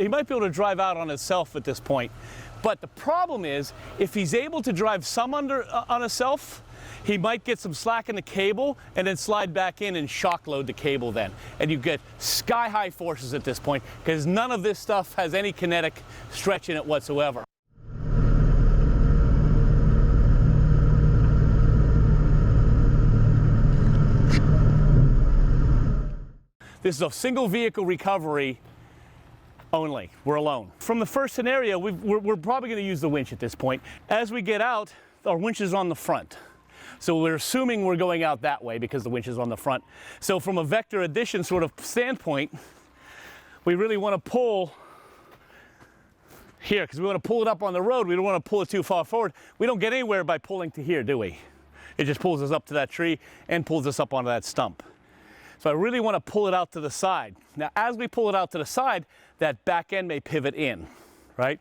able to drive out on himself at this point. But the problem is, if he's able to drive some on himself, he might get some slack in the cable and then slide back in and shock load the cable then. And you get sky-high forces at this point because none of this stuff has any kinetic stretch in it whatsoever. This is a single vehicle recovery only. We're alone. From the first scenario, we're probably going to use the winch at this point. As we get out, our winch is on the front. So we're assuming we're going out that way because the winch is on the front. So from a vector addition sort of standpoint, we really want to pull here because we want to pull it up on the road. We don't want to pull it too far forward. We don't get anywhere by pulling to here, do we? It just pulls us up to that tree and pulls us up onto that stump. So I really want to pull it out to the side. Now, as we pull it out to the side, that back end may pivot in, right?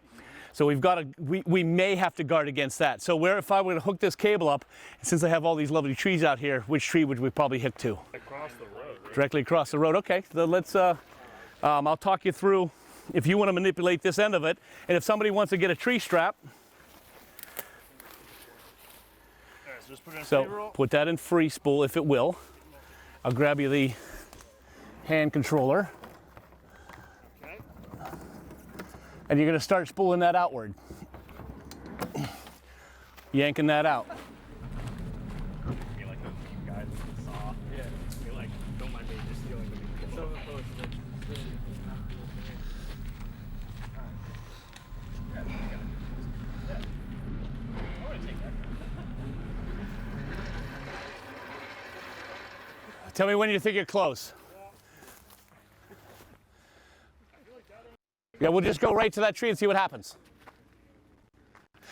So we may have to guard against that. So if I were to hook this cable up, since I have all these lovely trees out here, which tree would we probably hook to? Across the road, right? Directly across the road. Okay, so let's, I'll talk you through if you want to manipulate this end of it. And if somebody wants to get a tree strap, All right, so just put it in so free roll. put that in free spool if it will. I'll grab you the hand controller. And you're going to start spooling that outward. Yanking that out. Be like those guys with the saw. Yeah. Be like, don't mind me just stealing the so Tell me when you think you're close. Yeah, we'll just go right to that tree and see what happens.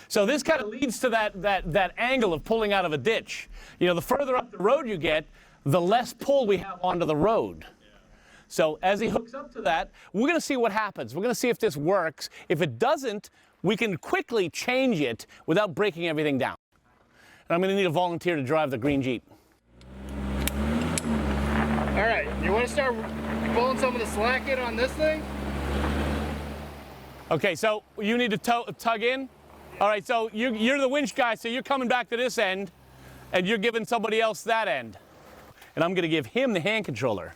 So this kind of leads to that angle of pulling out of a ditch. You know, the further up the road you get, the less pull we have onto the road. So as he hooks up to that, we're going to see what happens. We're going to see if this works. If it doesn't, we can quickly change it without breaking everything down. And I'm going to need a volunteer to drive the green Jeep. All right, you want to start pulling some of the slack in on this thing? Okay, so you need to tug in. Yeah. All right, so you're the winch guy, so you're coming back to this end, and you're giving somebody else that end. And I'm going to give him the hand controller.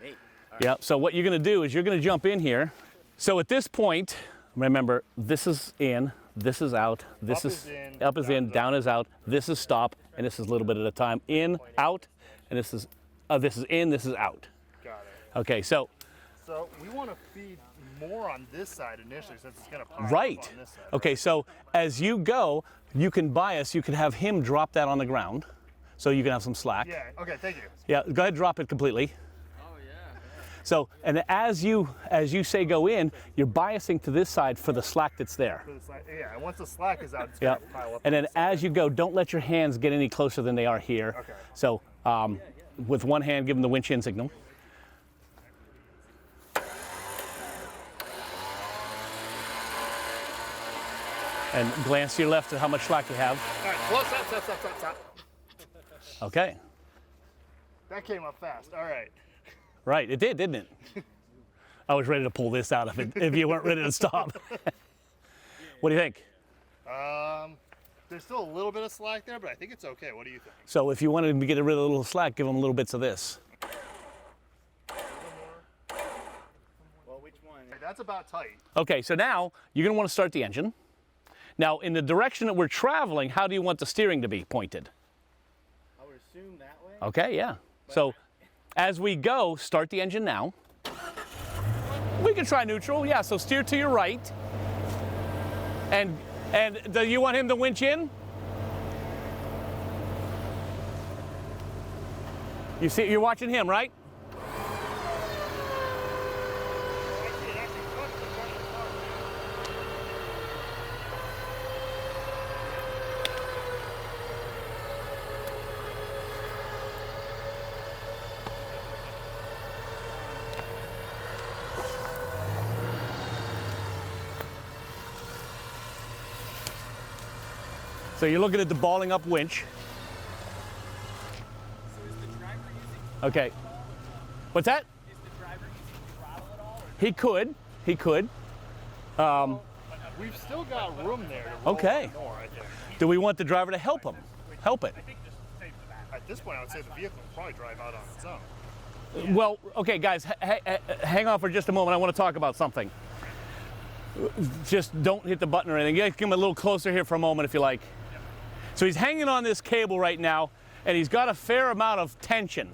Right. Yeah, so what you're going to do is you're going to jump in here. So at this point, remember, this is in, this is out, this is in, up is in, down is out, this is stop, and this is a little bit at a time. In, out, and this is in, this is out. Got it. Okay, so we want to feed more on this side initially since it's going to pop right. up on this side. Okay, so as you go, you can bias, you can have him drop that on the ground so you can have some slack. Yeah, okay, thank you. Yeah, go ahead, drop it completely. Oh, yeah. So, and as you say go in, you're biasing to this side for the slack that's there. Yeah, and once the slack is out, it's Yeah. going to pile up. And then as you go, don't let your hands get any closer than they are here. Okay. So with one hand, give them the winch in signal. And glance to your left at how much slack you have. All right, well, stop. Okay. That came up fast. All right. Right, it did, didn't it? I was ready to pull this out of it if you weren't ready to stop. What do you think? There's still a little bit of slack there, but I think it's okay. What do you think? So if you wanted to get rid of a little slack, give them little bits of this. Well, which one? That's about tight. Okay, so now you're going to want to start the engine. Now, in the direction that we're traveling, how do you want the steering to be pointed? I would assume that way. Okay, yeah. So as we go, start the engine now. We can try neutral, yeah, so steer to your right. And do you want him to winch in? You see, you're watching him, right? So you're looking at the balling up winch. So is the driver using Okay. What's that? Is the driver using throttle at all? He could. We've still got room there to roll Okay. more, I think. Do we want the driver to help him? Help it. I think just save the back. At this point, I would say the vehicle will probably drive out on its own. Well, okay, guys, hang on for just a moment. I want to talk about something. Just don't hit the button or anything. You guys come a little closer here for a moment if you like. So he's hanging on this cable right now, and he's got a fair amount of tension.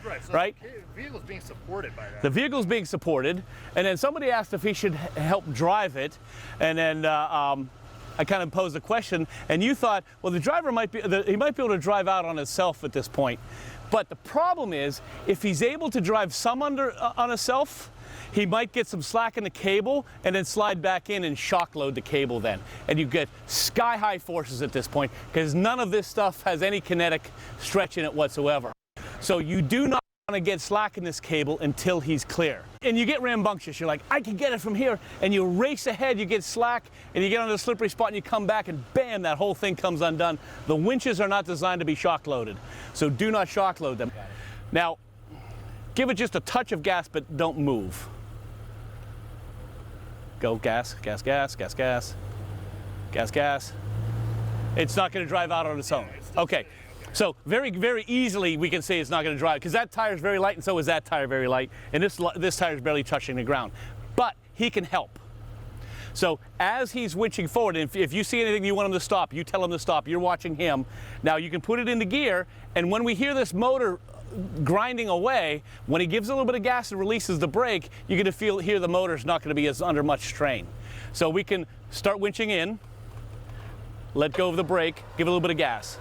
Right. So Right? the vehicle's being supported by that. The vehicle's being supported, and then somebody asked if he should help drive it, and then I kind of posed a question, and you thought, well, the driver might be, he might be able to drive out on himself at this point. But the problem is, if he's able to drive some on himself, he might get some slack in the cable and then slide back in and shock load the cable then. And you get sky-high forces at this point, because none of this stuff has any kinetic stretch in it whatsoever. So you do not want to get slack in this cable until he's clear. And you get rambunctious. You're like, I can get it from here. And you race ahead, you get slack, and you get on the slippery spot, and you come back, and bam, that whole thing comes undone. The winches are not designed to be shock loaded. So do not shock load them. Now, give it just a touch of gas, but don't move. Go, gas, gas, gas, gas, gas, gas, gas. It's not going to drive out on its own. Okay. So very, very easily we can say it's not going to drive, because that tire is very light, and so is that tire very light, and this tire is barely touching the ground. But he can help. So as he's winching forward, and if you see anything you want him to stop, you tell him to stop. You're watching him. Now you can put it into gear, and when we hear this motor grinding away, when he gives a little bit of gas and releases the brake, you're going to hear the motor's not going to be as under much strain. So we can start winching in, let go of the brake, give a little bit of gas.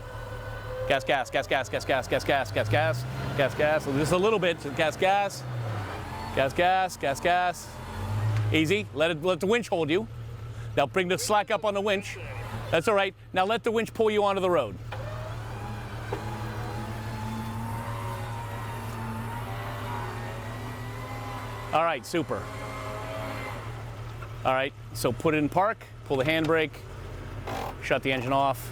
Gas, gas, gas, gas, gas, gas, gas, gas, gas, gas, gas, gas. So just a little bit. Gas, gas, gas, gas, gas, gas. Easy. Let the winch hold you. Now bring the slack up on the winch. That's all right. Now let the winch pull you onto the road. All right, super. All right, so put it in park, pull the handbrake, shut the engine off.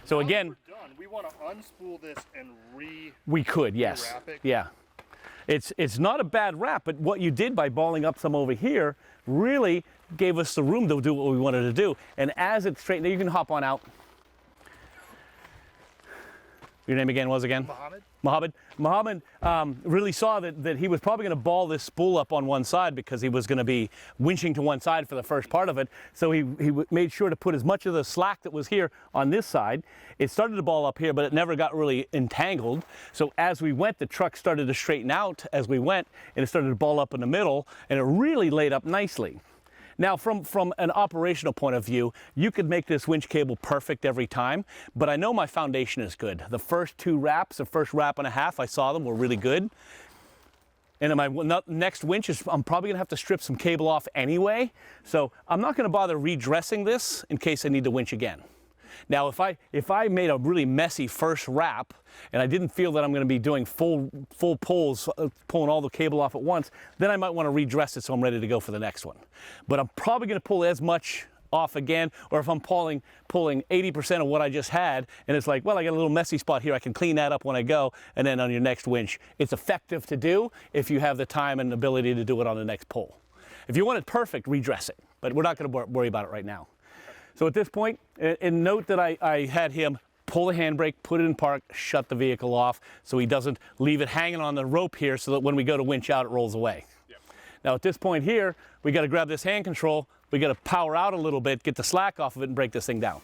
So again, We're done. We want to unspool this and we could, yes. wrap it. Yeah. It's not a bad wrap, but what you did by balling up some over here really gave us the room to do what we wanted to do. And as it straightened, you can hop on out. Your name again was again? Mohammed. Mohammed really saw that he was probably going to ball this spool up on one side because he was going to be winching to one side for the first part of it. So he made sure to put as much of the slack that was here on this side. It started to ball up here, but it never got really entangled. So as we went, the truck started to straighten out as we went, and it started to ball up in the middle, and it really laid up nicely. Now, from an operational point of view, you could make this winch cable perfect every time, but I know my foundation is good. The first two wraps, the first wrap and a half, I saw them were really good. And in my next winch, I'm probably gonna have to strip some cable off anyway, so I'm not gonna bother redressing this in case I need to winch again. Now, if I made a really messy first wrap and I didn't feel that I'm going to be doing full pulls, pulling all the cable off at once, then I might want to redress it so I'm ready to go for the next one. But I'm probably going to pull as much off again, or if I'm pulling 80% of what I just had, and it's like, well, I got a little messy spot here, I can clean that up when I go, and then on your next winch. It's effective to do if you have the time and ability to do it on the next pull. If you want it perfect, redress it, but we're not going to worry about it right now. So at this point, and note that I had him pull the handbrake, put it in park, shut the vehicle off so he doesn't leave it hanging on the rope here so that when we go to winch out, it rolls away. Yep. Now at this point here, we got to grab this hand control, we got to power out a little bit, get the slack off of it and break this thing down.